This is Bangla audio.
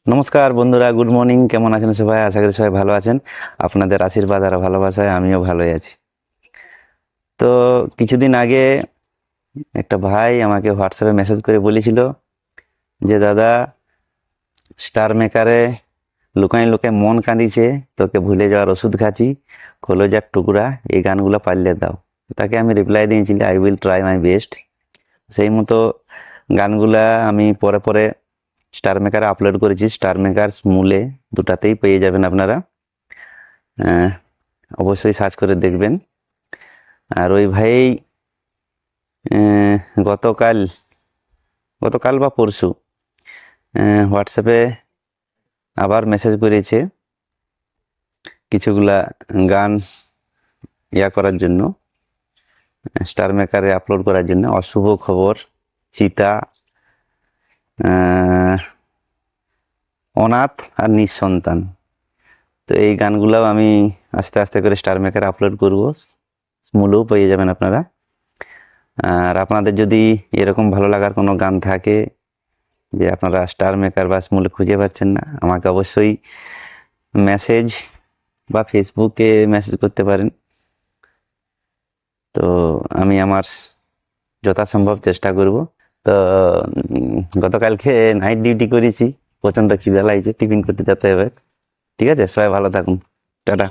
নমস্কার বন্ধুরা, গুড মর্নিং। কেমন আছেন সবাই? আশা করি সবাই ভালো আছেন। আপনাদের আশীর্বাদ আর ভালোবাসায় আমিও ভালোই আছি। তো কিছুদিন আগে একটা ভাই আমাকে হোয়াটসঅ্যাপে মেসেজ করে বলেছিল যে দাদা, স্টার মেকারে লুকাই লুকাই মন কাঁদিছে, তোকে ভুলে যাওয়ার ওষুধ খাচ্ছি, কলেজার টুকরা, এই গানগুলো পারলে দাও। তাকে আমি রিপ্লাই দিয়েছিলাম, I will try my best. সেই মতো গানগুলা আমি পরে পরে স্টার মেকারে আপলোড করেছি। স্টার মেকার মূলে দুটাতেই পেয়ে যাবেন আপনারা, অবশ্যই সার্চ করে দেখবেন। আর ওই ভাই গতকাল গতকাল বা পরশু হোয়াটসঅ্যাপে আবার মেসেজ করেছে কিছুগুলা গান করার জন্য, স্টার মেকারে আপলোড করার জন্য। অশুভ খবর, চিতা, অনাথ আর নিঃসন্তান। তো এই গানগুলোও আমি আস্তে আস্তে করে স্টার মেকারে আপলোড করবো, স্মুলেও পেয়ে যাবেন আপনারা। আর আপনাদের যদি এরকম ভালো লাগার কোনো গান থাকে যে আপনারা স্টার মেকার বা স্মুলে খুঁজে পাচ্ছেন না, আমাকে অবশ্যই মেসেজ বা ফেসবুকে মেসেজ করতে পারেন। তো আমি আমার যথাসম্ভব চেষ্টা করব। তো গতকালকে নাইট ডিউটি করেছি, প্রচণ্ড খিদে লাগছে, টিফিন করতে যেতে হবে। ঠিক আছে, সবাই ভালো থাকুন, টাটা।